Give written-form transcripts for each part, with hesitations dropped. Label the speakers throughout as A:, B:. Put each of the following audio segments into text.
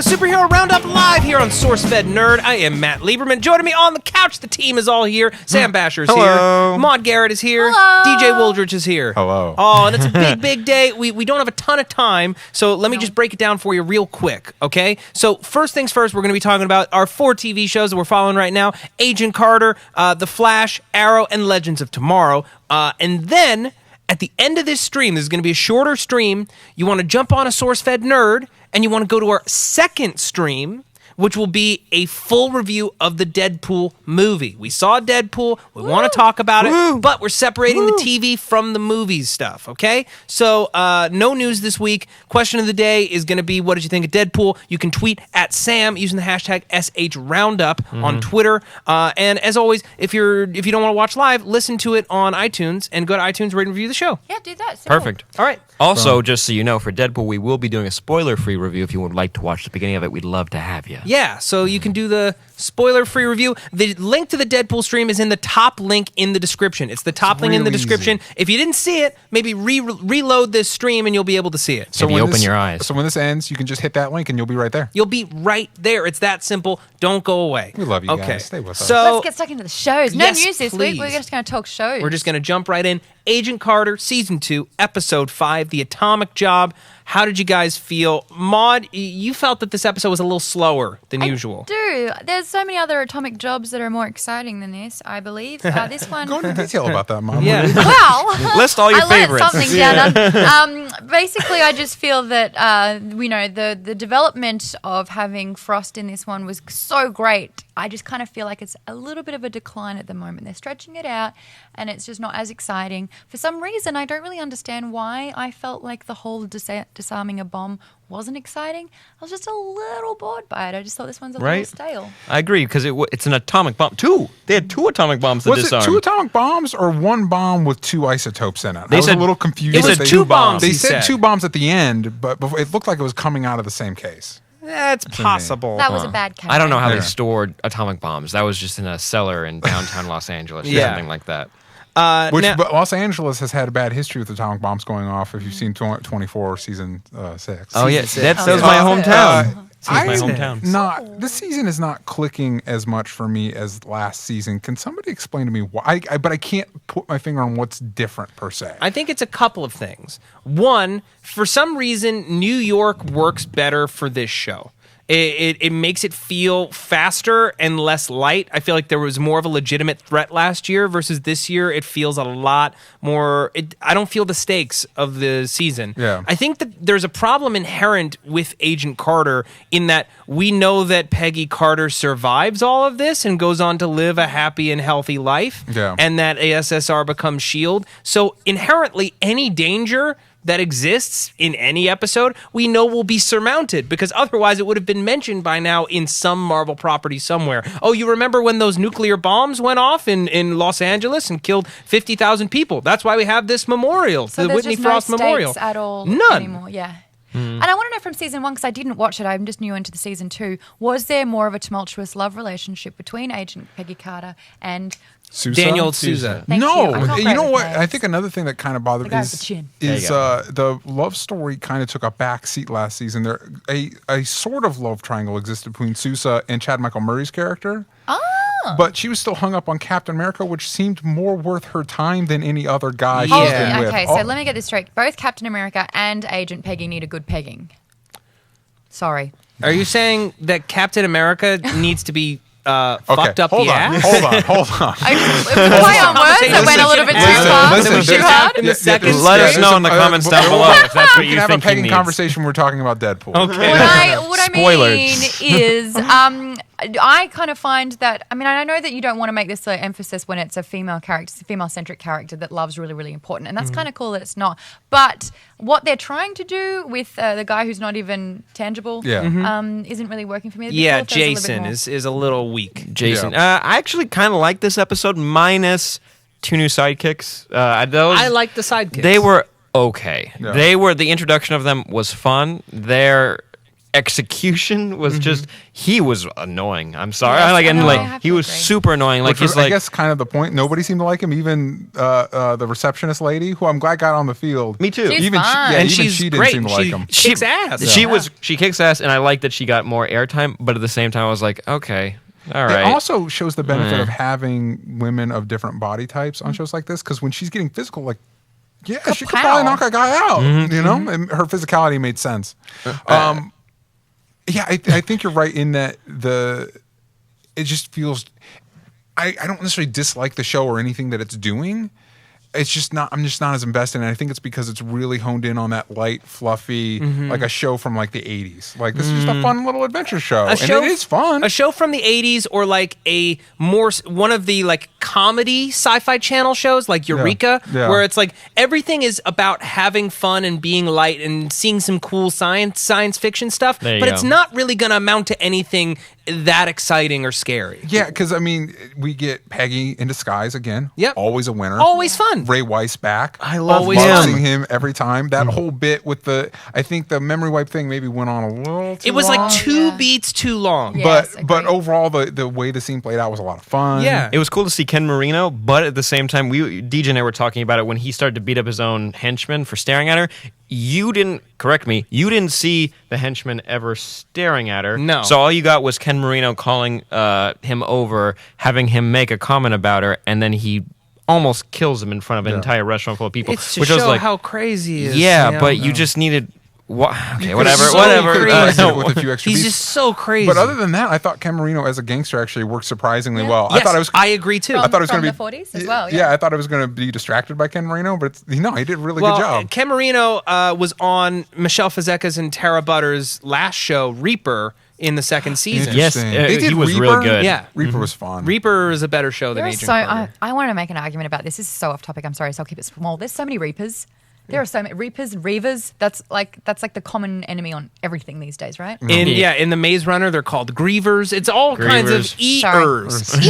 A: to Superhero Roundup Live here on SourceFedNERD. I am Matt Lieberman. Joining me on the couch, the team is all here. Sam Basher's here. Maude Garrett is here.
B: Hello.
A: DJ Wooldridge is here.
C: Hello.
A: Oh, and it's a big, big day. We don't have a ton of time, so let me just break it down for you real quick, okay? So first things first, we're going to be talking about our 4 TV shows that we're following right now. Agent Carter, The Flash, Arrow, and Legends of Tomorrow. And then, at the end of this stream, this is going to be a shorter stream, you want to jump on a SourceFedNERD, and you want to go to our second stream, which will be a full review of the Deadpool movie. We saw Deadpool. We want to talk about it, but we're separating the TV from the movies stuff, okay? So, no news this week. Question of the day is going to be, what did you think of Deadpool? You can tweet at Sam using the hashtag SHRoundup on Twitter. And as always, if you don't want to watch live, listen to it on iTunes and go to iTunes, rate and review the show.
B: Yeah, do that. Simple.
D: Perfect.
A: All right.
D: Also, just so you know, for Deadpool, we will be doing a spoiler-free review. If you would like to watch the beginning of it, we'd love to have you.
A: Yeah, so you can do the spoiler-free review. The link to the Deadpool stream is in the top link in the description. It's the top link in the description.
C: Easy.
A: If you didn't see it, maybe reload this stream and you'll be able to see it.
D: So maybe open your eyes.
C: So when this ends, you can just hit that link and you'll be right there.
A: You'll be right there. It's that simple. Don't go away.
C: We love you
A: okay.
C: guys. Stay with us.
A: So
B: let's get stuck into the shows. No
A: yes,
B: news this
A: please.
B: week. We're just going to talk shows.
A: We're just going to jump right in. Agent Carter, Season 2, Episode 5, The Atomic Job. How did you guys feel? Maude, you felt that this episode was a little slower than usual.
B: I do. There's so many other atomic jobs that are more exciting than this, I believe. This one...
C: Go into detail about that, Mom.
A: Yeah.
B: Well,
D: List all your favorites.
B: I learned something down. Basically, I just feel that the development of having Frost in this one was so great. I just kind of feel like it's a little bit of a decline at the moment. They're stretching it out, and it's just not as exciting. For some reason, I don't really understand why I felt like the whole disarming a bomb wasn't exciting. I was just a little bored by it. I just thought this one's a little stale.
D: I agree, because it's an atomic bomb. They had 2 atomic bombs to disarm.
C: Was it 2 atomic bombs or 1 bomb with 2 isotopes in it?
D: They
C: I was
D: said,
C: a little confused.
A: It was 2 bombs.
C: They said 2 bombs at the end, but it looked like it was coming out of the same case.
A: That's possible.
B: That was a bad case.
D: I don't know how they stored atomic bombs. That was just in a cellar in downtown Los Angeles or something like that.
C: But Los Angeles has had a bad history with atomic bombs going off. If you've seen 24 season 6.
D: Oh yeah, that was my hometown.
C: This season is not clicking as much for me as last season. Can somebody explain to me why? But I can't put my finger on what's different per se.
A: I think it's a couple of things. One, for some reason, New York works better for this show. It makes it feel faster and less light. I feel like there was more of a legitimate threat last year versus this year. It feels a lot more... I don't feel the stakes of the season.
C: Yeah.
A: I think that there's a problem inherent with Agent Carter in that we know that Peggy Carter survives all of this and goes on to live a happy and healthy life, and that ASSR becomes S.H.I.E.L.D. So inherently, any danger that exists in any episode, we know will be surmounted, because otherwise it would have been mentioned by now in some Marvel property somewhere. Oh, you remember when those nuclear bombs went off in Los Angeles and killed 50,000 people? That's why we have this memorial,
B: so
A: the Whitney Frost Memorial.
B: At all
A: None
B: anymore. Yeah. And I want to know from season 1, because I didn't watch it, I'm just new into the season 2, was there more of a tumultuous love relationship between Agent Peggy Carter and
A: Daniel Souza?
C: No, you know what? I think another thing that kind of bothered me is
B: the
C: the love story kind of took a back seat last season. There, a sort of love triangle existed between Sousa and Chad Michael Murray's character. But she was still hung up on Captain America, which seemed more worth her time than any other guy she's been with.
B: Okay, so let me get this straight. Both Captain America and Agent Peggy need a good pegging. Sorry.
A: Are you saying that Captain America needs to be fucked up the ass?
C: Hold on.
B: It was play on words that went a little bit too far. Too hard.
D: Let us know in the comments down below if that's what you
C: can have
D: think
C: a pegging
D: he needs.
C: conversation. We're talking about Deadpool.
A: Okay.
B: What I mean is, I kind of find that, I know that you don't want to make this an emphasis when it's a female character, it's a female-centric character that love's really, really important. And that's kind of cool that it's not. But what they're trying to do with the guy who's not even tangible isn't really working for me.
A: Yeah, Jason is a little weak.
D: Jason. I actually kind of like this episode, minus 2 new sidekicks.
A: I like the sidekicks.
D: They were okay.
C: Yeah.
D: The introduction of them was fun. They're execution was just he was annoying. I'm sorry.
B: Yes,
D: like
B: I
D: and
B: know, I
D: like
B: have
D: he
B: to
D: was
B: agree.
D: super annoying. Like
C: Which was,
D: he's like
C: I guess, kind of the point. Nobody seemed to like him, even the receptionist lady, who I'm glad got on the field.
D: me too.
B: She's
C: Even
B: fine.
C: yeah,
A: And
C: even
A: she's
C: she didn't
A: great.
C: seem to like him.
A: She kicks ass.
D: She kicks ass, and I like that she got more airtime. But at the same time, I was like, okay, all
C: It
D: right.
C: also shows the benefit of having women of different body types on shows like this, because when she's getting physical, like, yeah, she could probably knock a guy out, you know? And her physicality made sense. Yeah, I think you're right in that it just feels, I don't necessarily dislike the show or anything that it's doing. It's just not, I'm just not as invested in it. I think it's because it's really honed in on that light, fluffy, like a show from like the 80s. Like, this is just a fun little adventure show. And it is fun.
A: A show from the 80s, or like one of the like comedy sci-fi channel shows like Eureka,
C: Yeah.
A: where it's like everything is about having fun and being light and seeing some cool science fiction stuff,
D: There you
A: but
D: go.
A: it's not really going to amount to anything that exciting or scary.
C: Yeah, because I mean, we get Peggy in disguise again.
A: Yep.
C: Always a winner.
A: Always fun.
C: Ray Weiss back.
D: I love
A: Always
C: Love
A: him.
C: seeing him every time. That whole bit with I think the memory wipe thing maybe went on a little too
A: It was
C: long.
A: like two
B: Yeah.
A: beats too long.
B: Yeah.
C: But
B: Yes,
C: but
B: agreed.
C: overall, the way the scene played out was a lot of fun.
A: Yeah.
D: It was cool to see Ken Marino, but at the same time, DJ and I were talking about it when he started to beat up his own henchman for staring at her. You didn't see the henchman ever staring at her.
A: No.
D: So all you got was Ken Marino calling him over, having him make a comment about her, and then he almost kills him in front of an entire restaurant full of people.
A: It's to
D: which I was
A: show
D: like,
A: how crazy he is.
D: yeah,
A: you
D: but
A: know?
D: you just needed. Okay,
C: You
D: whatever,
C: could
D: whatever.
C: sacrifice it with a few extra
A: He's
C: beats.
A: just so crazy.
C: But other than that, I thought Ken Marino as a gangster actually worked surprisingly well.
A: yes,
C: I thought it was.
A: I agree too.
C: I thought it was
B: From
C: going to
B: the
C: be
B: 40s as well,
C: Yeah,
B: yeah.
C: I thought I was going to be distracted by Ken Marino, but he did a really good job.
A: Ken Marino was on Michelle Fazekas and Tara Butter's last show, Reaper, in the second season.
D: Yes,
C: Interesting. They
D: he
C: did
D: was
C: Reaper?
D: really good.
A: Yeah.
C: Reaper was fun.
A: Reaper is a better show than
B: There are
A: Agent
B: so
A: Carter.
B: I wanted to make an argument about this. This is so off topic. I'm sorry, so I'll keep it small. There's so many Reapers. There are so many Reapers and Reavers. That's like the common enemy on everything these days, right?
A: In the Maze Runner, they're called Grievers. It's all kinds of
D: Grievers.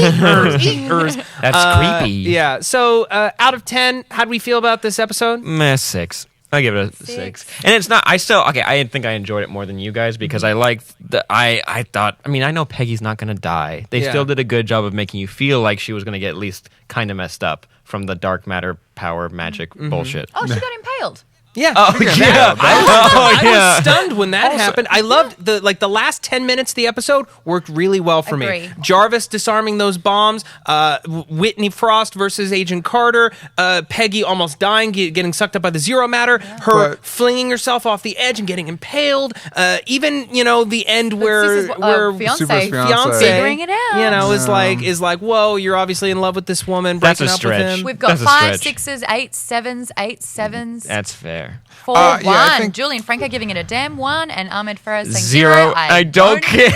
A: eaters.
D: That's creepy.
A: Yeah. So out of 10, how do we feel about this episode?
D: Meh, 6. I give it a 6. And it's not, I think I enjoyed it more than you guys because I liked I thought, I know Peggy's not going to die. They
A: Yeah.
D: still did a good job of making you feel like she was going to get at least kind of messed up from the dark matter power magic bullshit.
B: Oh, she got impaled.
A: Yeah.
D: Oh, yeah.
A: I was stunned when that happened. I loved the last 10 minutes of the episode worked really well for me.
B: Agree.
A: Jarvis disarming those bombs, Whitney Frost versus Agent Carter, Peggy almost dying, getting sucked up by the zero matter, her
C: But-
A: flinging herself off the edge and getting impaled, even the end where
B: fiance
C: Super's fiance.
B: figuring it out.
A: is like, whoa, you're obviously in love with this woman,
D: That's
A: breaking
D: a
A: up with
D: stretch.
A: him.
B: We've got
D: That's a
B: 5
D: stretch.
B: 6s, 8 7s, 8 7s,
D: That's fair.
B: 4
C: yeah, I
B: 1.
C: think-
B: Julian Franco giving it a damn 1, and Ahmed Faraz saying
D: 0.
B: 0.
D: I don't care.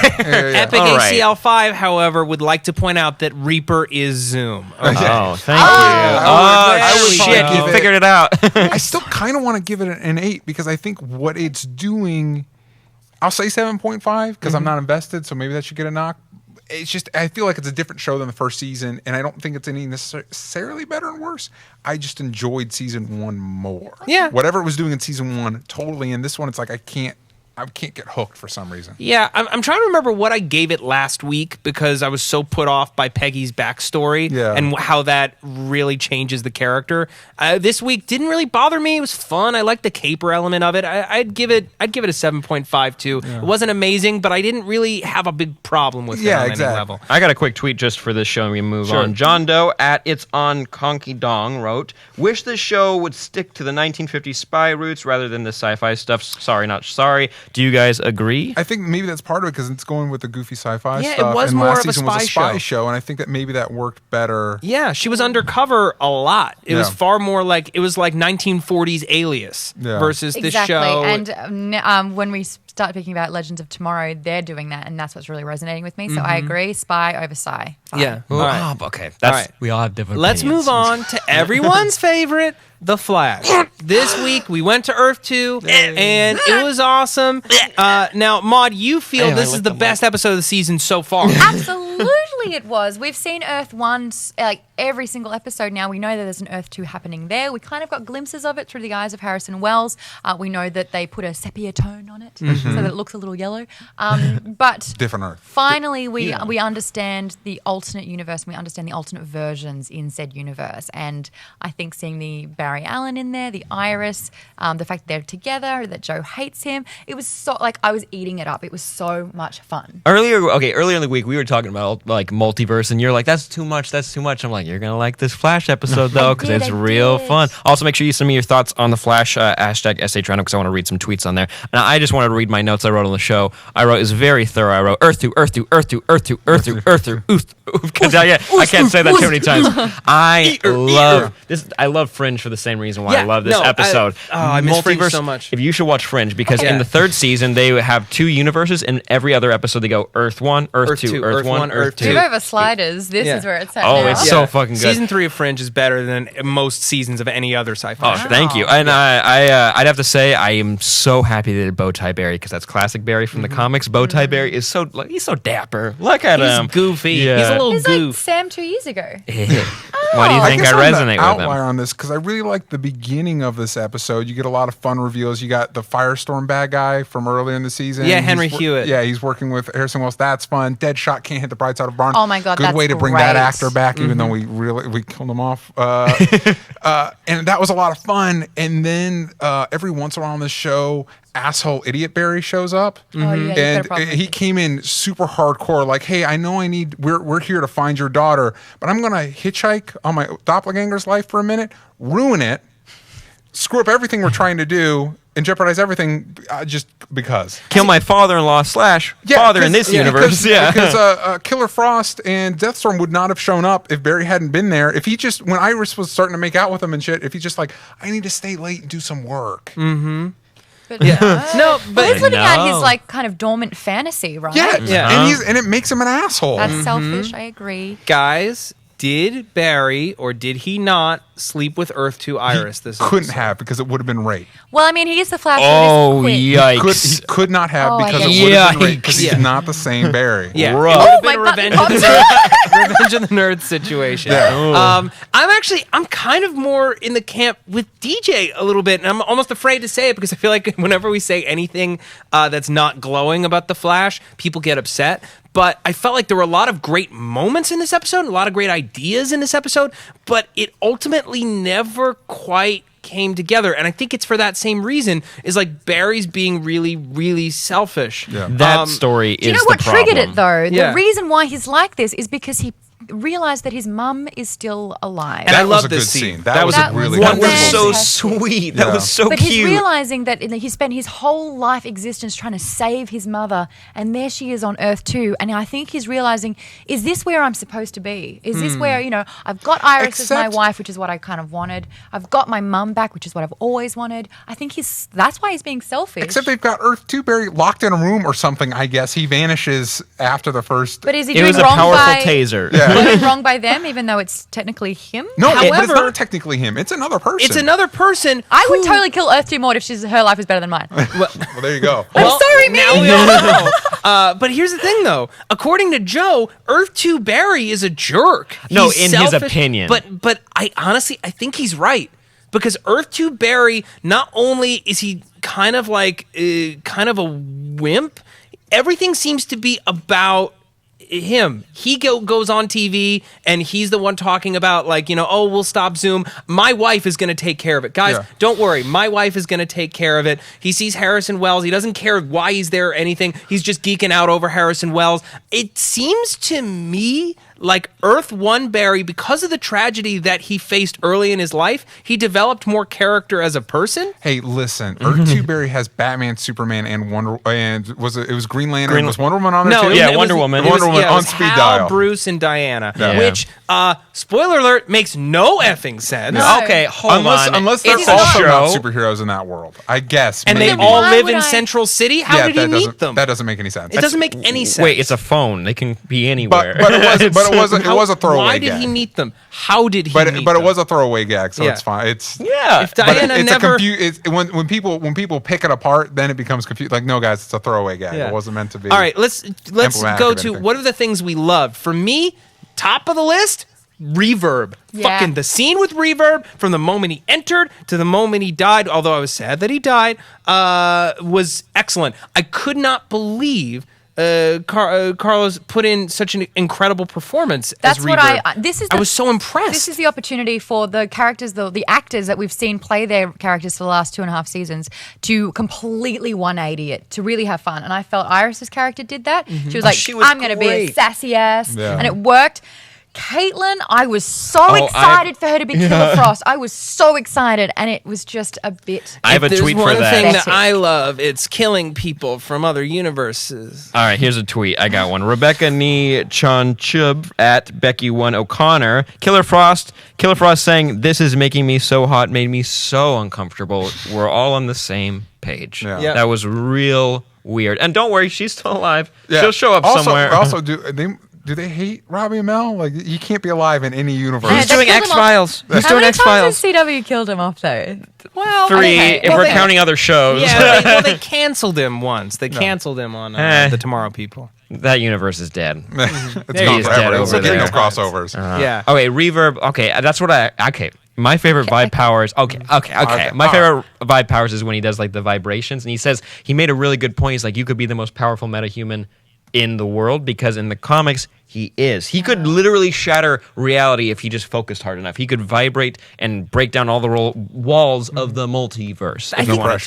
A: Epic
D: All right.
A: ACL5, however, would like to point out that Reaper is Zoom. Okay.
D: Oh, thank
B: Oh,
D: you.
C: I
A: would
D: Shit,
C: give
D: you
C: it-
D: figured it out.
C: I still kind of want to give it an 8 because I think what it's doing, I'll say 7.5 because I'm not invested, so maybe that should get a knock. It's just, I feel like it's a different show than the first season, and I don't think it's any necessarily better and worse. I just enjoyed season 1 more.
A: Yeah.
C: Whatever it was doing in season 1, totally. In this one, it's like I can't get hooked for some reason.
A: Yeah, I'm trying to remember what I gave it last week because I was so put off by Peggy's backstory and how that really changes the character. This week didn't really bother me. It was fun. I liked the caper element of it. I'd give it a 7.5 too. It wasn't amazing, but I didn't really have a big problem with it on any level.
D: I got a quick tweet just for this show and we move on. John Doe at It's On Conky Dong wrote, wish this show would stick to the 1950s spy roots rather than the sci-fi stuff. Sorry, not sorry. Do you guys agree?
C: I think maybe that's part of it because it's going with the goofy sci-fi
A: Yeah, it
C: stuff.
A: was
C: and
A: more
C: last
A: of a
C: season was a
A: spy
C: spy show, and I think that maybe that worked better.
A: Yeah, she was undercover a lot. It was
C: Yeah.
A: far more like 1940s Alias versus this
B: Exactly.
A: show.
B: And when we start speaking about Legends of Tomorrow, they're doing that, and that's what's really resonating with me. So I agree. Spy over sci. Fine.
A: yeah. All right.
D: Okay.
A: All right.
D: We all have different
A: Let's
D: opinions.
A: move on to everyone's favorite, The Flash. This week we went to Earth 2 and it was awesome. Now, Maude, you feel this is the best episode of the season so far.
B: Absolutely, it was. We've seen Earth 1 like every single episode now, we know that there's an Earth 2 happening there. We kind of got glimpses of it through the eyes of Harrison Wells. We know that they put a sepia tone on it so that it looks a little yellow. But
C: Different Earth.
B: finally, we understand the alternate universe. We understand the alternate versions in said universe. And I think seeing the Barry Allen in there, the Iris, the fact that they're together, that Joe hates him, it was so, like, I was eating it up. It was so much fun.
D: Earlier in the week, we were talking about like multiverse, and you're like, "That's too much. That's too much." I'm like, "You're gonna like this Flash episode though, because it's real fun." Also, make sure you send me your thoughts on the Flash #SHRandom because I want to read some tweets on there. And I just wanted to read my notes I wrote on the show. I wrote, it was very thorough. I wrote Earth to Earth to Earth to Earth to Earth to Earth to because I can't say that too many times. I love this. I love Fringe for the same reason why I love this episode.
A: I miss Fringe so much.
D: If you should watch Fringe, because in the third season they have 2 universes, and every other episode they go Earth 1, Earth 2, Earth 1, Earth 2.
B: If over sliders, this is where it's at.
D: Oh,
B: now.
D: it's so fucking good.
A: Season 3 of Fringe is better than most seasons of any other sci-fi show.
D: Thank you. And I'd have to say I am so happy they did Bowtie Barry, because that's classic Barry from the comics. Bowtie Barry is so he's so dapper. Look at him.
A: He's goofy.
D: Yeah.
A: He's a little
B: He's
A: goof.
B: like Sam 2 years ago.
D: Why do you think I
C: guess I'm
D: resonate
C: the
D: with him?
C: outlier on this because I really like the beginning of this episode. You get a lot of fun reveals. You got the Firestorm bad guy from earlier in the season.
A: Yeah, Henry Hewitt.
C: Yeah, he's working with Harrison Wells. That's fun. Deadshot can't hit the bright side of the barn.
B: Oh my God,
C: good
B: that's
C: way to bring that
B: great.
C: actor back, even though we killed him off. And that was a lot of fun. And then every once in a while on this show, asshole idiot Barry shows up, and he came in super hardcore. Like, hey, I know we're here to find your daughter, but I'm gonna hitchhike on my doppelganger's life for a minute, ruin it, screw up everything we're trying to do, and jeopardize everything just because.
D: Kill my father-in-law / father in this universe.
C: Because Killer Frost and Deathstorm would not have shown up if Barry hadn't been there. If he just, when Iris was starting to make out with him and shit, if he just like, I need to stay late and do some work.
B: But
A: but
B: he's living out his like kind of dormant fantasy, right?
C: Yeah. And it makes him an asshole.
B: That's selfish. I agree.
A: Guys, did Barry or did he not sleep with Earth 2 Iris this
C: couldn't
A: episode?
C: have, because it would have been rape.
B: Well, I mean, he is the Flash.
D: Oh,
B: quick.
D: yikes.
C: He could not have,
B: Oh,
C: because
B: I
C: it
B: guess.
C: would have been rape, because
A: Yikes.
C: he's not the same Barry.
A: Yeah,
D: Bro.
A: it would have
B: Oh,
A: been a
B: my
A: Revenge
B: button
A: of, the Revenge of the Nerds situation.
C: Yeah.
A: I'm kind of more in the camp with DJ a little bit, and I'm almost afraid to say it because I feel like whenever we say anything that's not glowing about the Flash, people get upset. But I felt like there were a lot of great moments in this episode, a lot of great ideas in this episode, but it ultimately never quite came together. And I think it's for that same reason, is like Barry's being really, really selfish.
C: Yeah.
D: That story
B: Do you
D: is
B: know what
D: the problem.
B: triggered it, though?
A: Yeah.
B: The reason why he's like this is because he realized that his mum is still alive.
A: And I
C: That
A: love
C: was a
A: this
C: good
A: scene.
C: scene. That was a really
D: That
C: good
D: was
C: scene.
D: so
B: Fantastic.
D: sweet. That
C: Yeah.
D: was so
B: But
D: cute.
B: he's realizing that he spent his whole life existence trying to save his mother, and there she is on Earth 2. And I think he's realizing, is this where I'm supposed to be? Is this where, I've got Iris as my
C: Except-
B: wife, which is what I kind of wanted. I've got my mum back, which is what I've always wanted. I think that's why he's being selfish.
C: Except they've got Earth 2 Barry locked in a room or something, I guess. He vanishes after the first...
B: But is he
D: It
B: doing
D: was a
B: wrong
D: powerful
B: by
D: taser.
B: doing wrong by them, even though it's technically him?
C: No, but it's
A: However-
C: not technically him. It's another person.
A: It's another person.
B: I would
A: who-
B: totally kill Earth 2 Maude if her life was better than mine.
C: Well, there you go.
B: I'm sorry,
A: now
B: man.
A: we all know. But here's the thing, though. According to Joe, Earth 2 Barry is a jerk.
D: No,
A: He's
D: in his
A: selfish,
D: opinion.
A: But I honestly think he's right. Because Earth 2 Barry, not only is he kind of like kind of a wimp, everything seems to be about him. He goes on TV and he's the one talking about like, oh, we'll stop Zoom. My wife is going to take care of it. Guys, don't worry. My wife is going to take care of it. He sees Harrison Wells. He doesn't care why he's there or anything. He's just geeking out over Harrison Wells. It seems to me like Earth 1 Barry, because of the tragedy that he faced early in his life, he developed more character as a person.
C: Hey, listen. Earth 2 Barry has Batman, Superman, and it was Green Lantern. Was Wonder Woman on there too?
D: Yeah,
A: it
D: Wonder
A: was-
D: Woman.
A: it was-
C: Wonder Woman
A: yeah, it
C: on
A: was
C: speed
A: Hal,
C: dial.
A: Bruce, and Diana,
C: Yeah.
A: which, spoiler alert, makes no effing sense.
B: No.
D: Okay, hold on.
C: Unless they're
B: It's
C: also
D: a
C: not
D: show.
C: superheroes in that world. I guess.
A: And they
C: maybe.
A: all
B: Why
A: live
B: would
A: in
B: I-
A: Central City? How did he meet them?
C: That doesn't make any sense.
A: It doesn't make any sense.
D: Wait, it's a phone. They can be anywhere.
C: But it was a throwaway
A: Why
C: gag.
A: did he meet them? How did he
C: But
A: meet
C: it
A: them?
C: was a throwaway gag, so
A: Yeah.
C: it's fine. It's
D: yeah.
A: If
C: but
A: Diana
C: it's
A: never...
C: when people pick it apart, then it becomes confused. Like, no, guys, it's a throwaway gag.
A: Yeah.
C: It wasn't meant to be.
A: All right, let's
C: emblematic
A: go
C: of
A: to
C: anything.
A: what are the things we loved. For me, top of the list, Reverb.
B: Yeah.
A: Fucking the scene with Reverb from the moment he entered to the moment he died, although I was sad that he died, was excellent. I could not believe Carlos put in such an incredible performance as Reverb. I was so impressed.
B: This is the opportunity for the characters, the actors that we've seen play their characters for the last 2.5 seasons to completely 180 it, to really have fun. And I felt Iris's character did that. She was like, I'm going to be a sassy ass.
C: Yeah.
B: And it worked. Caitlin, I was so excited for her to be Killer Frost. I was so excited, and it was just a bit.
D: I have a tweet for that.
A: There's one thing that I love. It's killing people from other universes.
D: All right, here's a tweet. I got one. Rebecca Nee Chonchub at Becky1 O'Connor. Killer Frost saying, "This is making me so hot, made me so uncomfortable. We're all on the same page."
C: Yeah.
A: Yep.
D: That was real weird. And don't worry, she's still alive.
C: Yeah.
D: She'll show up somewhere.
C: Also, do they hate Robbie Amell? Like, he can't be alive in any universe.
D: He's doing X-Files. He's doing X-Files.
B: How many times has CW killed him off, though?
A: Well,
D: 3,
A: okay.
D: if we're counting other shows.
A: Yeah, they canceled him once. They canceled him on the Tomorrow People.
D: That universe is dead.
C: It's
A: There
C: gone
A: he is,
C: forever.
D: dead
C: It's
D: over
C: getting
D: there.
C: no crossovers.
A: Yeah.
D: Okay, Reverb. Okay, that's what Okay, my favorite vibe powers. Okay. My favorite vibe powers is when he does like the vibrations, and he says he made a really good point. He's like, you could be the most powerful metahuman in the world because in the comics he is. He could literally shatter reality if he just focused hard enough. He could vibrate and break down all the walls of the multiverse.
A: I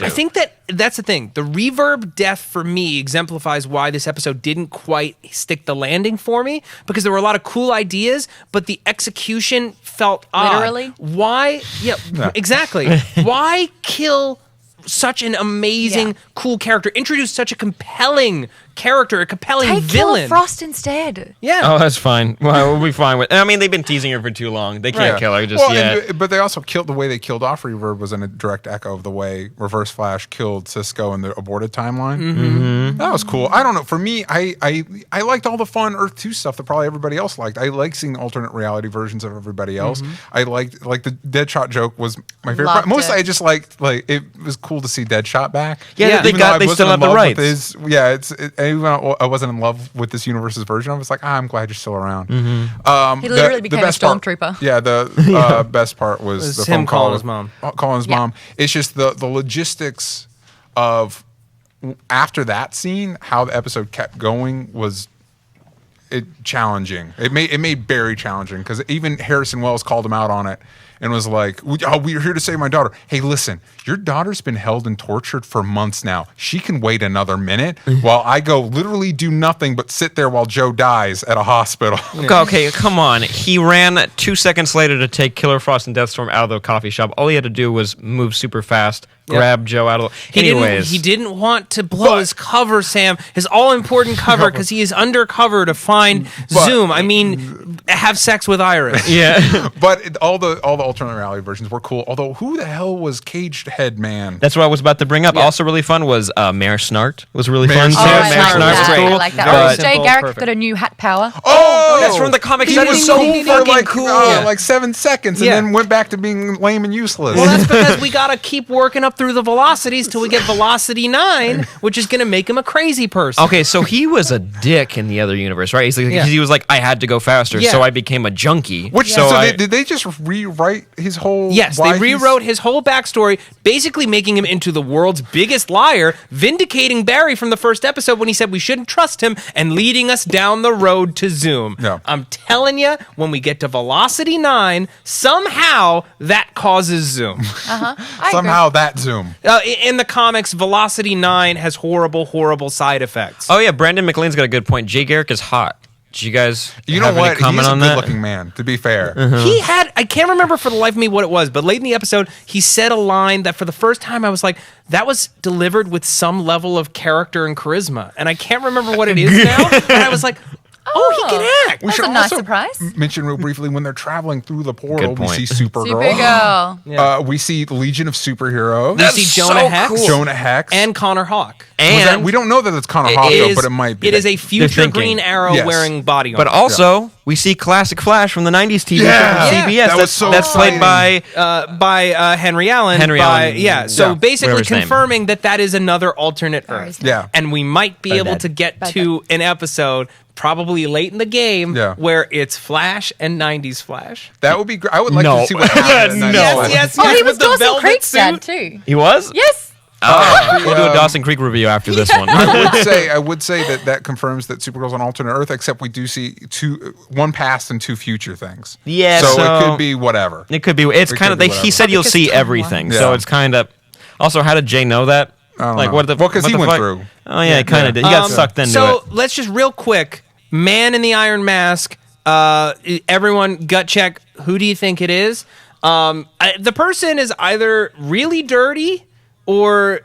A: think that's the thing. The Reverb death for me exemplifies why this episode didn't quite stick the landing for me, because there were a lot of cool ideas, but the execution felt odd.
B: Literally?
A: Why? Yeah, exactly. Why kill such an amazing, cool character? Introduce such a compelling character, a compelling
B: Take
A: villain.
B: Killer Frost instead.
A: Yeah.
D: Oh, that's fine. Well, we'll be fine with. I mean, they've been teasing her for too long. They can't kill her just yet.
C: But they also killed the way they killed off Reverb was in a direct echo of the way Reverse Flash killed Cisco in the aborted timeline.
D: Mm-hmm.
C: That was cool. I don't know. For me, I liked all the fun Earth 2 stuff that probably everybody else liked. I like seeing alternate reality versions of everybody else. I liked the Deadshot joke was my favorite.
B: Loved
C: Mostly,
B: it.
C: I just liked it was cool to see Deadshot back.
D: Yeah,
C: Even though I
D: they
C: wasn't
D: still
C: in
D: have the
C: love
D: rights.
C: with his, even though I wasn't in love with this universe's version, I was like, I'm glad you're still around.
B: He literally became a stormtrooper.
C: The best part was the
A: him
C: phone call
A: calling
C: with
A: his mom.
C: Calling his mom. It's just the logistics of after that scene, how the episode kept going was challenging. It made Barry challenging because even Harrison Wells called him out on it and was like, we're here to save my daughter. Hey, listen, your daughter's been held and tortured for months now. She can wait another minute while I go literally do nothing but sit there while Joe dies at a hospital.
D: Okay, come on. He ran 2 seconds later to take Killer Frost and Deathstorm out of the coffee shop. All he had to do was move super fast, grab Joe out of the...
A: He didn't want to blow his cover, Sam. His all-important cover, because he is undercover to find Zoom. I mean, have sex with Iris.
D: Yeah.
C: But all the alternate reality versions were cool. Although, who the hell was Caged Head Man?
D: That's what I was about to bring up. Also really fun was Mayor Snart was really fun too.
C: Snart.
B: I
D: Mayor
B: like
D: Snart
B: that.
D: was cool.
B: I like that.
A: Very
B: Jay
A: simple,
B: Garrick
A: perfect.
B: got a new hat power.
C: Oh,
D: That's from the comics.
C: He
D: That
C: was
D: is
C: so
D: so
C: cool for
D: fucking
C: like,
D: cool.
C: like 7 seconds, and
A: Yeah.
C: then went back to being lame and useless.
A: Well, that's because we gotta keep working up through the velocities till we get Velocity 9, which is gonna make him a crazy person.
D: Okay, so he was a dick in the other universe, right? He's like,
A: Yeah.
D: he was like, I had to go faster,
A: Yeah.
D: so I became a junkie.
C: Did they just rewrite his whole?
A: Yes,
C: why
A: they rewrote his whole backstory, basically making him into the world's biggest liar, vindicating Barry from the first episode when he said we shouldn't trust him and leading us down the road to Zoom.
C: Yeah.
A: I'm telling you, when we get to Velocity 9, somehow that causes Zoom.
C: Somehow that Zoom.
A: In the comics, Velocity 9 has horrible, horrible side effects.
D: Oh yeah, Brandon McLean's got a good point. Jay Garrick is hot. Did you guys
C: You know
D: have any
C: what?
D: comment
C: He's a
D: on that?
C: good-looking man. To be fair,
A: He had, I can't remember for the life of me what it was, but late in the episode, he said a line that for the first time I was like, that was delivered with some level of character and charisma. And I can't remember what it is now. And I was like, oh, he can act.
C: we
B: That's
C: should
B: a nice
C: also
B: surprise.
C: mention real briefly when they're traveling through the portal.
D: Good
C: We
D: point.
C: see Supergirl.
B: Supergirl.
A: Yeah.
C: We see the Legion of Superheroes.
A: We see Jonah
D: so
A: Hex
D: cool.
C: Jonah Hex
A: and Connor Hawk.
D: And
C: we don't know that it's Connor Hawk, though, but it might be.
A: It is a future
D: thinking.
A: Green Arrow
C: Yes.
A: wearing body armor.
D: but also we see classic Flash from the '90s TV
C: Yeah.
D: show from CBS.
C: That was so
D: that's played by
A: Henry Allen.
D: Henry Allen.
A: So
C: Yeah.
A: basically
D: Whatever his name.
A: confirming that is another alternate
B: Sorry,
A: Earth.
B: sorry.
C: Yeah.
A: And we might be able
D: bad.
A: to get
B: Bad,
A: to an episode probably late in the game,
C: Yeah.
A: where it's Flash and 90s Flash.
C: That would be great. I would like
D: No.
C: to see what happens. in
D: No.
C: 90s Flash.
A: Yes,
B: Oh, he was
A: with the
B: Dawson
A: velvet
B: Creek's
A: suit.
B: dad too.
D: He was?
B: Yes.
D: We'll do a Dawson Creek review after this one.
C: I would say that confirms that Supergirl's on alternate Earth, except we do see one past and two future things.
D: Yeah,
C: so
D: so-
C: it could be whatever.
D: It could be. It's kind of.
C: could be
D: He
C: whatever.
D: said you'll
B: Because
D: see
B: timeline.
D: everything,
C: Yeah.
D: so it's kind of. Also, how did Jay know that?
C: I don't
D: like
C: know.
D: what? The,
C: Well, 'cause
D: what
C: he
D: the
C: went
D: fuck?
C: through.
D: Oh yeah, he kind of did. He got sucked into
A: So
D: it.
A: let's just real quick, Man in the Iron Mask. Everyone, gut check. Who do you think it is? The person is either really dirty or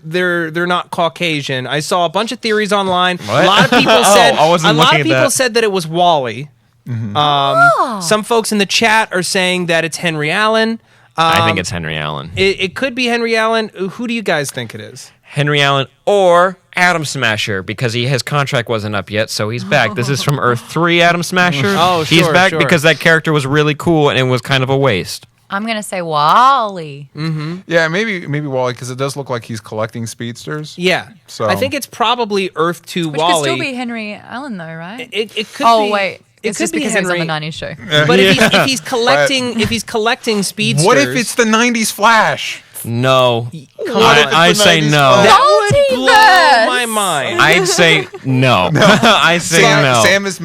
A: they're not Caucasian. I saw a bunch of theories online.
D: What?
A: A lot of people said
D: I wasn't
A: a lot
D: looking
A: of
D: at
A: people
D: that.
A: said that it was Wally. Some folks in the chat are saying that it's Henry Allen.
D: I think it's Henry Allen.
A: It could be Henry Allen. Who do you guys think it is?
D: Henry Allen or Atom Smasher, because his contract wasn't up yet, so he's back. This is from Earth 3, Atom Smasher.
A: Oh,
D: He's
A: sure,
D: back
A: sure.
D: because that character was really cool and it was kind of a waste.
B: I'm gonna say Wally.
C: Yeah, maybe Wally, because it does look like he's collecting speedsters.
A: Yeah.
C: So-
A: I think it's probably Earth 2
B: Which
A: Wally.
B: could still be Henry Allen, though, right?
A: It could
B: Oh
A: be.
B: wait,
A: It
B: it's
A: could
B: just
A: be
B: because
A: Henry.
B: he was on the '90s show.
A: But if he's collecting speedsters,
C: What if it's the 90s Flash?
D: No.
C: What if it's
D: I'd
C: the
D: say
C: 90s
D: no.
C: Flash?
A: that would blow
B: Multiverse.
A: my mind?
D: I'd say no. I say no.
C: Sam has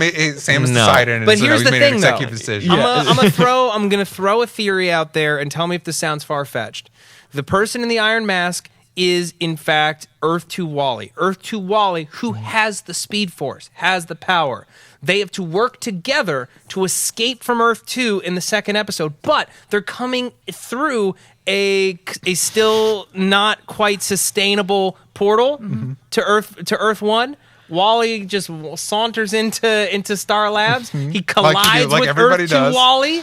D: No.
C: decided, and
A: But
C: so
A: here's
C: he's
A: the
C: made
A: thing,
C: an
A: though.
C: executive decision.
A: I'm gonna throw a theory out there and tell me if this sounds far fetched. The person in the Iron Mask is in fact Earth 2 Wally. Earth 2 Wally, who has the Speed Force, has the power. They have to work together to escape from Earth 2 in the second episode, but they're coming through a still not quite sustainable portal to Earth 1. Wally just saunters into Star Labs. He collides
C: like
A: with
C: everybody
A: Earth 2
C: does.
A: Wally,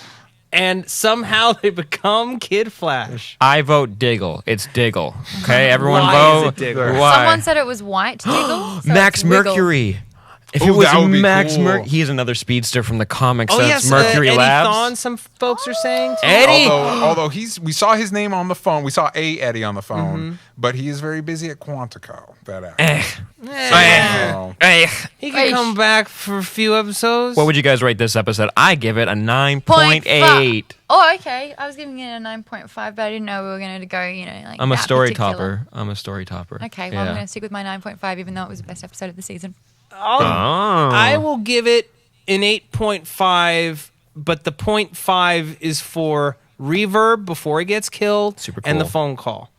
A: and somehow they become Kid Flash.
D: I vote Diggle. It's Diggle. Okay, everyone
A: Why
D: vote.
A: is it Diggle?
D: Why?
B: Someone said it was White Diggle. So
D: Max
B: it's Wiggle.
D: Mercury. If
C: Ooh,
D: it was
C: that would be
D: Max
C: cool.
D: Mercury, he's another speedster from the comics.
A: Oh
D: That's
A: yes,
D: Mercury
A: Eddie
D: Labs.
A: Thawne, some folks are saying. Too.
D: Eddie.
C: Although we saw his name on the phone. We saw Eddie on the phone, but he is very busy at Quantico. That actor.
A: He can come back for a few episodes.
D: What would you guys rate this episode? I give it a 9.8.
B: 0.5. Oh, okay. I was giving it a 9.5, but I didn't know we were going to go, like
D: I'm a
B: that
D: story
B: particular.
D: topper. I'm a story topper.
B: Okay, well, I'm going to stick with my 9.5, even though it was the best episode of the season.
A: I will give it an 8.5, but the 0.5 is for reverb before he gets killed
D: Super
A: and the
D: cool.
A: phone call.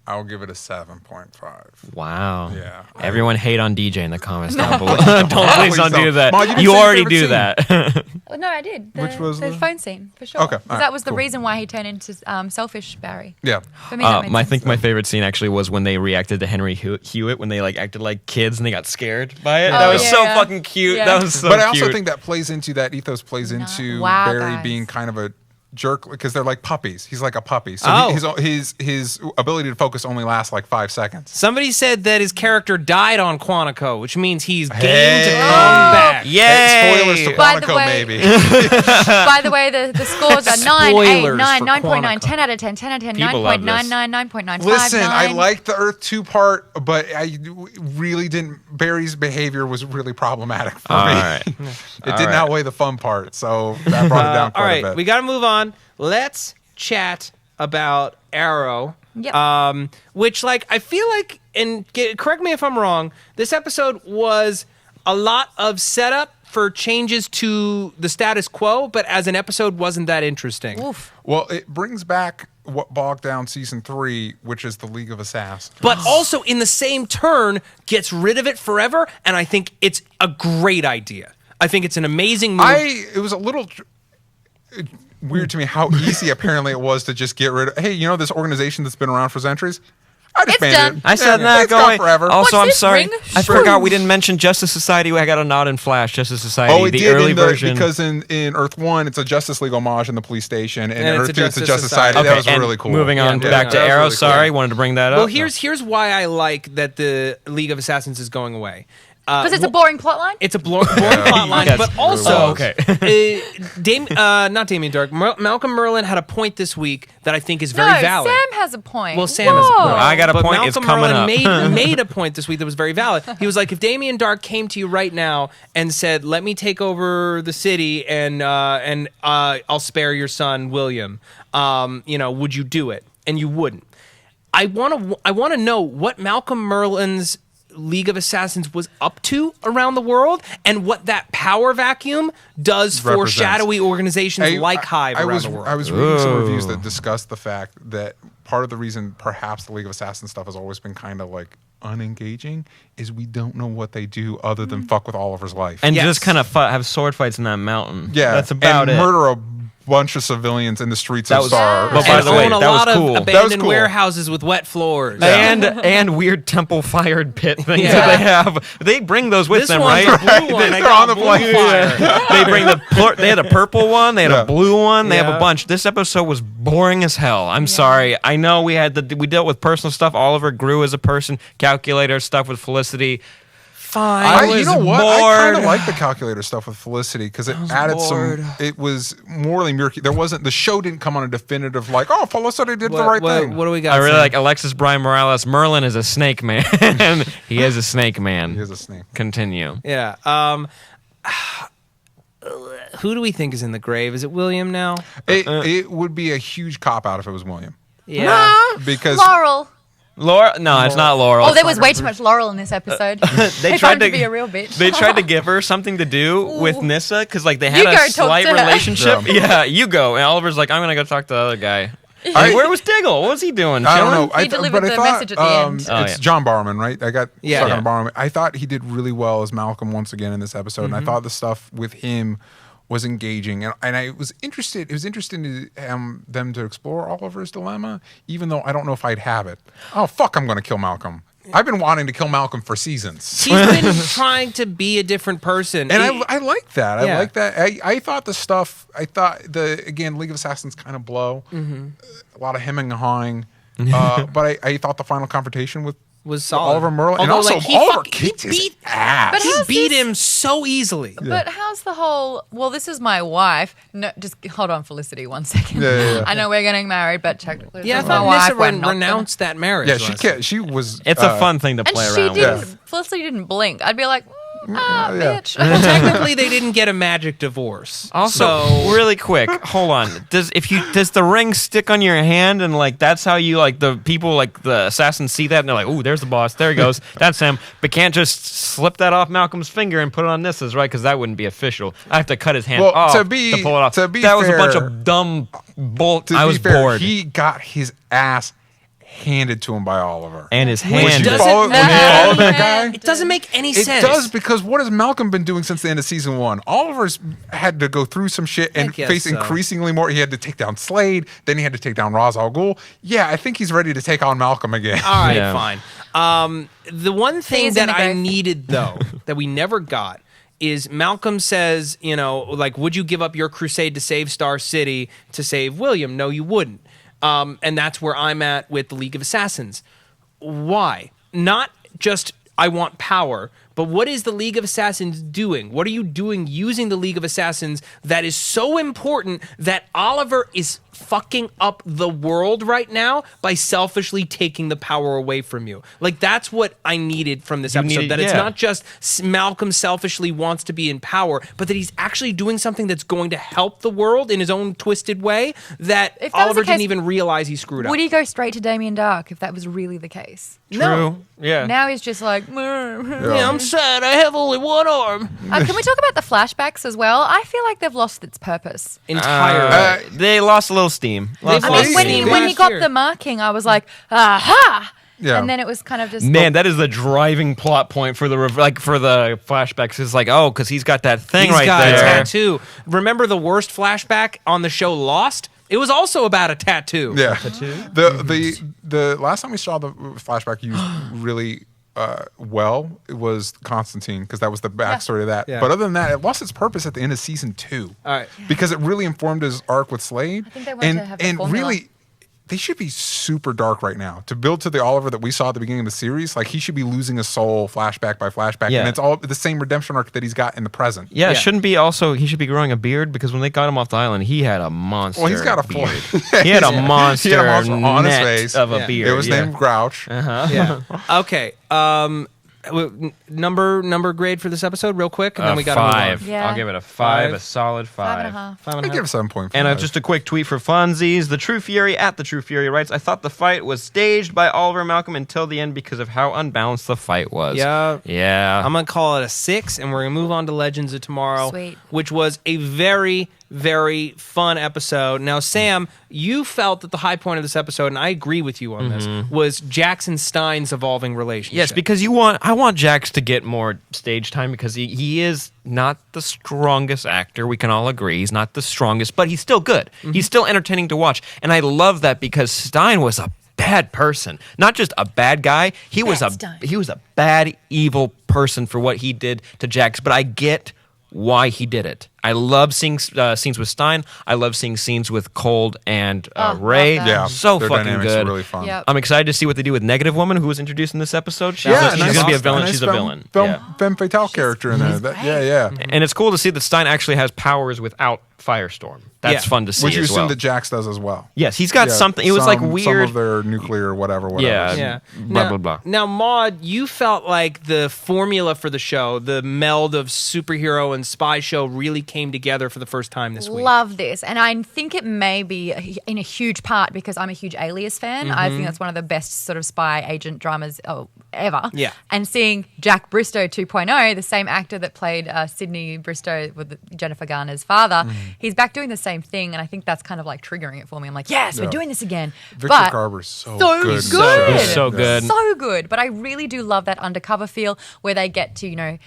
C: I'll give it a 7.5.
D: Wow.
C: Yeah.
D: Everyone hate on DJ in the comments down below.
C: Please
D: Please don't do that.
C: Maude, you didn't
D: You
C: say your
D: already
C: favorite
D: do
C: scene.
D: that.
B: Oh, no, I did.
C: Which was
B: the
C: the-
B: phone scene, for sure.
C: Okay,
B: 'Cause
C: alright,
B: that was the
C: cool.
B: reason why he turned into selfish Barry.
C: Yeah.
B: For me, that made
D: I
B: sense.
D: think my favorite scene actually was when they reacted to Henry Hewitt when they acted like kids and they got scared by it. That
B: Oh,
D: was
B: yeah,
D: so
B: yeah.
D: fucking cute.
B: Yeah.
D: That was so
C: But I
D: cute.
C: also think that plays into that ethos plays into
B: Wow,
C: Barry
B: guys.
C: being kind of a jerk because they're like puppies. He's like a puppy. So
A: Oh.
C: his ability to focus only lasts like 5 seconds.
A: Somebody said that his character died on Quantico, which means he's game to
C: Hey.
A: come back.
D: Yay!
C: Hey, spoilers to
B: By the
C: Quantico,
B: way-
C: maybe.
B: By the way, the scores are 9, 8,
A: Spoilers
B: 9,
A: for
B: 9.9,
A: Quantico.
B: 10 out of 10, 10 out of 10,
D: People love
B: 9.99, 9.95,
C: Listen, I
B: 9.
C: like the Earth 2 part, but I really didn't. Barry's behavior was really problematic for
D: All
C: me.
D: right.
C: It
D: All
C: didn't
D: right.
C: outweigh the fun part, so that brought it down
A: All
C: quite a
A: right,
C: bit.
A: we got to move on. Let's chat about Arrow.
B: Yep.
A: Which, I feel like, and correct me if I'm wrong, this episode was a lot of setup for changes to the status quo, but as an episode wasn't that interesting.
B: Oof.
C: Well, it brings back what bogged down season 3, which is the League of Assassins.
A: But also, in the same turn, gets rid of it forever, and I think it's a great idea. I think it's an amazing move.
C: It was a little weird to me how easy apparently it was to just get rid of. Hey, this organization that's been around for centuries? I
B: It's
C: disbanded
B: done.
C: it.
D: I said
C: Yeah,
D: that
C: it's gone
D: going.
C: forever.
D: Also,
B: What's
D: I'm
B: this
D: sorry.
B: ring?
D: I forgot we didn't mention Justice Society. I got a nod in Flash. Justice Society,
C: Oh, it
D: the
C: did
D: early
C: in
D: version.
C: because in Earth 1, it's a Justice League homage in the police station, and in
A: it's
C: Earth
A: a
C: 2, it's a
A: Justice
C: Justice
A: Society.
C: Society.
D: Okay,
C: That was
D: and
C: really cool.
D: Moving on
A: Yeah,
D: back to
C: that was
D: Arrow.
C: really cool.
D: Sorry, wanted to bring that up.
A: Well, here's why I like that the League of Assassins is going away.
B: Because it's a boring plot line?
A: It's a boring plot line,
D: Yes.
A: but also,
D: okay.
A: not Damien Dark, Malcolm Merlin had a point this week that I think is very valid.
B: Sam has a point.
A: Well, Sam has a point.
D: I got a
A: But
D: point.
A: Malcolm
D: It's coming
A: Merlin
D: up.
A: made a point this week that was very valid. He was like, if Damien Dark came to you right now and said, "Let me take over the city and I'll spare your son William," would you do it? And you wouldn't. I want to know what Malcolm Merlin's League of Assassins was up to around the world and what that power vacuum does for
C: Represents.
A: shadowy organizations like Hive around the world.
C: I was reading some reviews that discussed the fact that part of the reason perhaps the League of Assassins stuff has always been kind of like unengaging is we don't know what they do other than fuck with Oliver's life.
D: And
A: Yes.
D: just kind of have sword fights in that mountain.
C: yeah,
D: That's about
C: and
D: it.
C: murder a bunch of civilians in the streets
D: That
C: of
D: was-
C: Star.
D: But by
A: and
D: the way,
A: own a
D: that was
A: lot
D: cool.
A: of
D: That
C: was
A: abandoned
C: cool.
A: warehouses with wet floors.
D: And weird temple fired pit things
A: Yeah.
D: that they have. They bring those with
A: This
D: them,
A: one's
D: right?
A: a blue one. They
C: They're
A: got
C: on the
A: blue
C: plane.
A: fire.
D: They bring they had a purple one, they had
C: Yeah.
D: a blue one, they have
A: Yeah.
D: a bunch. This episode was boring as hell. I'm sorry. I know we dealt with personal stuff. Oliver grew as a person, calculator stuff with Felicity.
A: Fine.
D: was
C: you know what? I
D: bored.
C: kind of like the calculator stuff with Felicity because it added
A: bored.
C: some. It was morally murky. The show didn't come on a definitive like, oh, Felicity did the right thing.
A: What do we got?
D: I really
A: Sam?
D: like Alexis Brian Morales. Merlin is a snake man. He is a snake man.
C: He is a snake.
D: Continue.
A: Yeah. Who do we think is in the grave? Is it William now?
C: It would be a huge cop out if it was William
A: Yeah.
C: because
B: Laurel.
D: Laura? No, it's not Laurel.
B: Oh, there was way too much Laurel in this episode.
D: They
B: tried to be a real bitch.
D: They tried to give her something to do with Nissa because like they had
B: You
D: a
B: go talk
D: slight
B: to her.
D: relationship. Yeah, you go. And Oliver's like, I'm gonna go talk to the other guy. Like, where was Diggle? What was he doing?
C: I don't
D: Chilling?
C: know.
B: He delivered the message at the end.
D: Oh,
C: It's
D: yeah.
C: John Barrowman, right? I got
A: Yeah.
C: stuck
A: Yeah.
C: on Barrowman. I thought he did really well as Malcolm once again in this episode, and I thought the stuff with him was engaging, and I was interested. It was interesting to them to explore Oliver's dilemma, even though I don't know if I'd have it. Oh fuck! I'm going to kill Malcolm. I've been wanting to kill Malcolm for seasons.
A: He's been trying to be a different person.
C: And I like that.
A: Yeah.
C: I like that. I thought the stuff. I thought League of Assassins kind of blow. A lot of hemming and hawing. But I thought the final confrontation with
A: was solid.
C: Oliver Merlin, and
A: Although,
C: also
A: like, he
C: Oliver
A: fuck-
C: kicked
A: he
C: his
A: beat-
C: ass.
B: But
A: He
B: how's
A: beat
B: this-
A: him so easily.
B: But how's the whole? Well, this is my wife. No, just hold on, Felicity, 1 second.
C: Yeah.
B: I know we're getting married, but technically,
A: Yeah, I
B: this is my
A: thought
B: wife.
A: Nissa
B: We're not
A: renounced that marriage.
C: Yeah,
A: last week.
C: she was.
D: It's a fun thing to
B: And
D: play
B: she
D: around
B: didn't.
D: with.
B: Felicity didn't blink. I'd be like,
C: yeah.
B: bitch.
A: Well, technically, they didn't get a magic divorce.
D: Also,
A: so
D: really quick, hold on. Does the ring stick on your hand and like that's how you like the people like the assassins see that and they're like, ooh, there's the boss. There he goes. That's him. But can't just slip that off Malcolm's finger and put it on Nissa's, right? Because that wouldn't be official. I have to cut his hand
C: Well,
D: off
C: to
D: to
C: be-
D: pull it off.
C: to be
D: that was a bunch
C: fair-
D: of dumb bull.
C: To
D: I
C: be
D: was
C: fair,
D: bored.
C: he got his ass handed to him by Oliver.
D: And his
A: Which
C: When
D: hand.
C: you
A: doesn't
C: follow
A: matter.
C: that guy,
A: it doesn't make any
C: it
A: sense.
C: does because what has Malcolm been doing since the end of season 1? Oliver's had to go through some shit and
A: guess
C: face
A: so.
C: increasingly more. He had to take down Slade, then he had to take down Ra's al Ghul. Yeah, I think he's ready to take on Malcolm again.
A: All right,
D: Yeah.
A: fine. The one thing
B: He's in
A: that
B: the
A: I
B: grave.
A: needed, though, that we never got, is Malcolm says, like, would you give up your crusade to save Star City to save William? No, you wouldn't. And that's where I'm at with the League of Assassins. Why? Not just I want power, but what is the League of Assassins doing? What are you doing using the League of Assassins that is so important that Oliver is fucking up the world right now by selfishly taking the power away from you? Like, that's what I needed from this episode.
D: needed-
A: that it's
D: yeah.
A: not just Malcolm selfishly wants to be in power, but that he's actually doing something that's going to help the world in his own twisted way that
B: If that was
A: Oliver
B: the
A: didn't
B: case,
A: even realize he screwed up.
B: Would he go straight to Damien Dark if that was really the case?
A: No.
D: Yeah.
B: Now he's just like,
A: Yeah, I'm sad. I have only one arm.
B: Can we talk about the flashbacks as well? I feel like they've lost its purpose.
A: Entirely.
D: They lost a little steam.
A: They've
B: I
A: lost
B: mean, when he
A: steam
B: when he
A: last
B: got
A: year.
B: the marking, I was like, aha!
C: Yeah.
B: And then it was kind of just
D: Man, that is the driving plot point for the for the flashbacks. It's like, oh, because he's got that thing
A: He's
D: right
A: got a
D: there.
A: tattoo. Remember the worst flashback on the show Lost? It was also about a tattoo.
C: Yeah. The last time we saw the flashback used really well, it was Constantine, because that was the backstory of that.
A: Yeah.
C: But other than that, it lost its purpose at the end of season 2.
A: All right.
C: Because it really informed his arc with Slade.
B: I think they wanted to have a formula.
C: really, they should be super dark right now. To build to the Oliver that we saw at the beginning of the series, like he should be losing his soul flashback by flashback.
D: Yeah.
C: And it's all the same redemption arc that he's got in the present.
D: Yeah, it shouldn't be also, he should be growing a beard because when they got him off the island, he had a monster
C: Well, he's got a
D: beard.
C: full.
D: He had a monster,
C: He had a monster on his
D: net
C: face.
D: of a beard.
C: It was named Grouch.
A: Yeah. Okay. Number grade for this episode, real quick, and then we got
D: 5.
B: Yeah.
D: I'll give it a 5, a solid 5.
B: 5.5.
C: I give it 7.5.
D: And just a quick tweet for funsies. The True Fury at the True Fury writes, I thought the fight was staged by Oliver and Malcolm until the end because of how unbalanced the fight was.
A: Yeah.
D: Yeah.
A: I'm gonna call it a 6, and we're gonna move on to Legends of Tomorrow,
B: Sweet.
A: which was a very, very fun episode. Now, Sam, you felt that the high point of this episode, and I agree with you on this, was Jackson Stein's evolving relationship.
D: Yes, because I want Jax to get more stage time because he is not the strongest actor. We can all agree he's not the strongest, but he's still good. He's still entertaining to watch, and I love that because Stein was a bad person, not just a bad guy. He was a bad, evil person for what he did to Jax. But I get why he did it. I love seeing scenes with Stein. I love seeing scenes with Cold and Ray.
B: love that.
C: Yeah,
D: so
C: their
D: fucking
C: dynamics
D: good.
C: are really fun.
B: Yep.
D: I'm excited to see what they do with Negative Woman, who was introduced in this episode. She's
C: Yeah,
D: she's
C: nice.
D: going to be a
C: Nice
D: villain. She's a villain.
C: Femme fatale character in there. Yeah.
D: And it's cool to see that Stein actually has powers without Firestorm. That's
A: Yeah.
D: fun to see
C: Which you
D: as
C: assume
D: well.
C: that Jax does as well.
D: Yes, he's got
C: Yeah,
D: something. It was like
C: some
D: weird.
C: of their nuclear whatever.
D: Yeah. Blah, blah, blah.
A: Now, Maude, you felt like the formula for the show, the meld of superhero and spy show, really came together for the first time this week.
B: Love this. And I think it may be in a huge part because I'm a huge Alias fan. I think that's one of the best sort of spy agent dramas ever.
A: Yeah.
B: And seeing Jack Bristow 2.0, the same actor that played Sidney Bristow with Jennifer Garner's father, he's back doing the same thing. And I think that's kind of like triggering it for me. I'm like, yes, we're doing this again.
C: Victor
B: but
C: Garber's so
B: so
C: good.
B: good.
D: He's so good.
B: So good. But I really do love that undercover feel where they get to,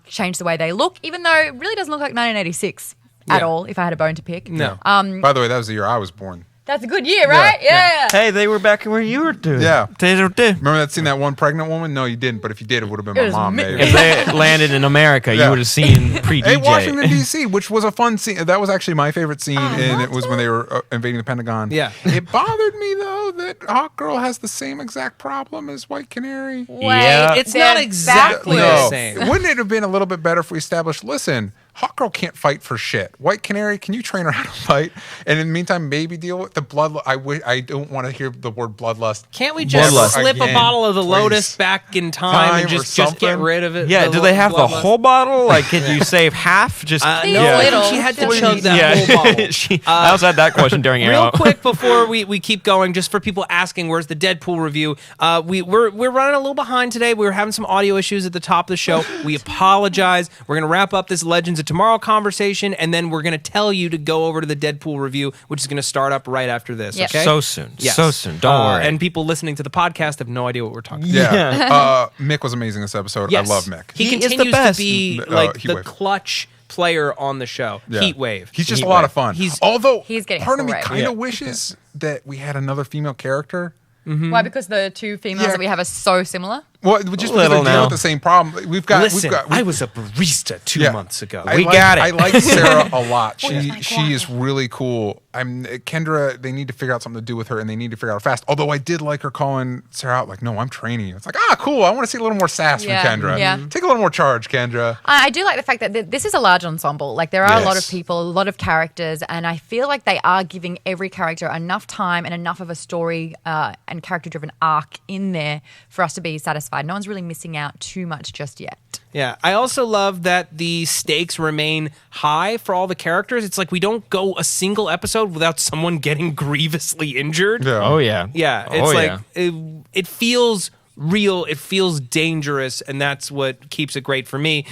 B: change the way they look, even though it really doesn't look like 1986 at all, if I had a bone to pick.
A: No.
C: By the way, that was the year I was born.
B: That's a good year, right? Yeah.
D: Hey, they were back where you were doing.
C: Yeah.
D: They were doing.
C: Remember that scene, that one pregnant woman? No, you didn't. But if you did, it would have been
B: It
C: my
B: was
C: mom,
B: me.
C: maybe.
D: If they landed in America,
C: Yeah.
D: you would have seen pre-DJ.
C: Hey, Washington, D.C., which was a fun scene. That was actually my favorite scene, and it was when they were invading the Pentagon.
A: Yeah.
C: It bothered me, though, that Hawk Girl has the same exact problem as White Canary.
B: Wait,
D: Yeah.
A: It's
B: they're
A: not exactly
B: backwards.
A: the same.
C: Wouldn't it have been a little bit better if we established, listen, Hawk Girl can't fight for shit. White Canary, can you train her how to fight? And in the meantime, maybe deal with the blood. I don't want to hear the word bloodlust.
A: Can't we just
D: Bloodlust.
A: slip a
C: Again,
A: bottle of the
C: please.
A: Lotus back in time and
C: Time or
A: just get
C: something?
A: rid of it?
D: Yeah, do they have the
A: bloodlust?
D: whole bottle? Like, can you save half? Just
A: No,
B: Please,
A: I
B: little.
A: think she had to
B: Please.
A: chug that whole bottle.
D: I also had that question during
A: Real
D: Arrow.
A: quick before we keep going, just for people asking, where's the Deadpool review? We're running a little behind today. We were having some audio issues at the top of the show. We apologize. We're going to wrap up this Legends of Tomorrow conversation, and then we're going to tell you to go over to the Deadpool review, which is going to start up right after this.
B: Yep.
A: Okay.
D: So soon.
A: Yes.
D: So soon. Don't worry.
A: And people listening to the podcast have no idea what we're talking about.
C: Yeah. Mick was amazing this episode.
A: Yes.
C: I love Mick.
A: He
D: He is the
A: continues to
D: best.
A: be like the
C: Heatwave.
A: clutch player on the show.
C: Yeah.
A: Heatwave.
C: He's just
D: Heat
C: a lot
D: Wave.
C: of fun.
A: He's-
C: Although
B: He's getting
C: part of me
B: full rate.
C: kind of wishes that we had another female character.
B: Why? Because the two females
C: Yeah.
B: that we have are so similar.
C: Well, just because
D: little
C: they're dealing
D: now.
C: with the same problem. We've got.
A: Listen,
C: we've got
A: I was a barista 2 months ago.
C: I
D: We
C: like-
D: got it.
C: I like Sarah a lot.
B: Where's my
C: She is
B: guac?
C: really cool. Kendra. They need to figure out something to do with her, and they need to figure out fast. Although I did like her calling Sarah out, like, "No, I'm training you." It's like, cool. I want to see a little more sass
B: Yeah,
C: from Kendra.
B: yeah.
C: Take a little more charge, Kendra.
B: I do like the fact that this is a large ensemble. Like there are a lot of
C: Yes.
B: people, a lot of characters, and I feel like they are giving every character enough time and enough of a story and character-driven arc in there for us to be satisfied. No one's really missing out too much just yet.
A: Yeah, I also love that the stakes remain high for all the characters. It's like we don't go a single episode without someone getting grievously injured.
C: Yeah.
D: Oh, yeah.
A: Yeah,
D: Oh,
A: it's like
D: yeah.
A: it feels real, it feels dangerous, and that's what keeps it great for me.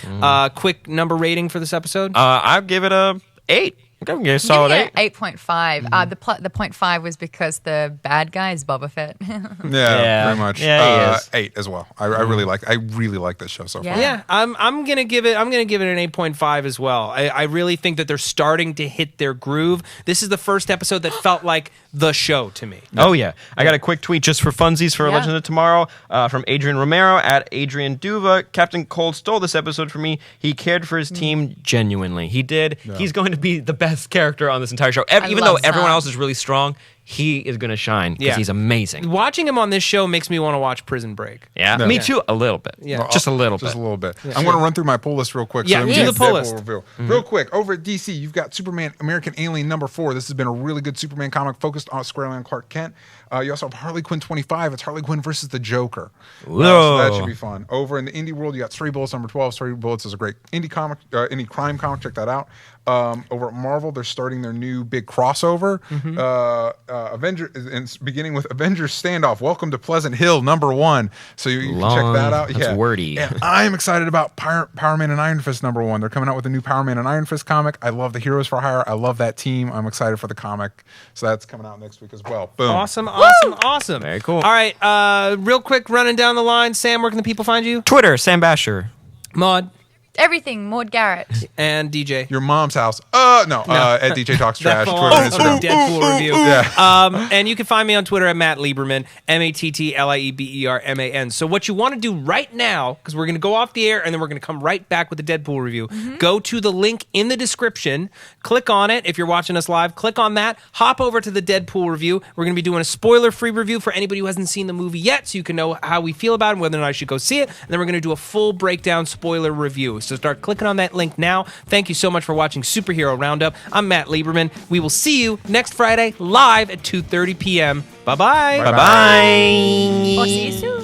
A: Quick number rating for this episode?
D: I'll give it a 8. I'm give it a solid
B: Give me
D: 8.
B: an 8.5. The 0.5 was because the bad guy is Boba Fett.
C: Yeah, very much.
D: Yeah, he is.
C: 8 as well. I really like this show so far.
B: Yeah.
A: Yeah, I'm gonna give it an 8.5 as well. I really think that they're starting to hit their groove. This is the first episode that felt like the show to me.
D: Oh, yeah. I got a quick tweet just for funsies for
B: Yeah.
D: Legend of Tomorrow from Adrian Romero at Adrian Duva. Captain Cold stole this episode for me. He cared for his team genuinely. He did. He's going to be the best character on this entire show. Even though
B: love
D: everyone
B: Sam.
D: else is really strong, he is going to shine because
A: Yeah.
D: he's amazing.
A: Watching him on this show makes me want to watch Prison Break.
D: Yeah,
C: No.
D: me too. A little bit.
A: Yeah.
C: Well,
D: just a little
C: Just
D: bit.
C: a little bit. I'm going to run through my pull list real quick.
A: Yeah,
C: let me
A: do
C: get
A: the pull
C: Deadpool
A: list.
C: Review. Real quick, over at DC, you've got Superman American Alien #4. This has been a really good Superman comic focused squarely on Clark Kent. You also have Harley Quinn 25. It's Harley Quinn versus the Joker. So that should be fun. Over in the indie world, you got Stray Bullets #12. Stray Bullets is a great indie comic, indie crime comic. Check that out. Over at Marvel, they're starting their new big crossover. Avenger, and beginning with Avengers Standoff. Welcome to Pleasant Hill #1. So you can check that out.
D: That's wordy.
C: And I'm excited about Power Man and Iron Fist #1. They're coming out with a new Power Man and Iron Fist comic. I love the Heroes for Hire. I love that team. I'm excited for the comic. So that's coming out next week as well. Boom.
A: Awesome.
D: Very cool.
A: All right, real quick, running down the line. Sam, where can the people find you?
D: Twitter, Sam Basher.
A: Maude
B: Everything, Maude Garrett.
A: and DJ.
C: Your mom's house. At DJ Talks
A: That
C: Trash.
A: fell
C: Twitter
A: off
C: and
A: the
C: Instagram.
A: Deadpool review.
C: Yeah.
A: And you can find me on Twitter at Matt Lieberman, MattLieberman. So what you want to do right now, because we're going to go off the air and then we're going to come right back with the Deadpool review, go to the link in the description, click on it. If you're watching us live, click on that, hop over to the Deadpool review. We're going to be doing a spoiler-free review for anybody who hasn't seen the movie yet, so you can know how we feel about it, whether or not I should go see it. And then we're going to do a full breakdown spoiler review. So start clicking on that link now. Thank you so much for watching Superhero Roundup. I'm Matt Lieberman. We will see you next Friday live at 2:30 p.m. Bye-bye.
D: Bye-bye.
B: Or see you soon.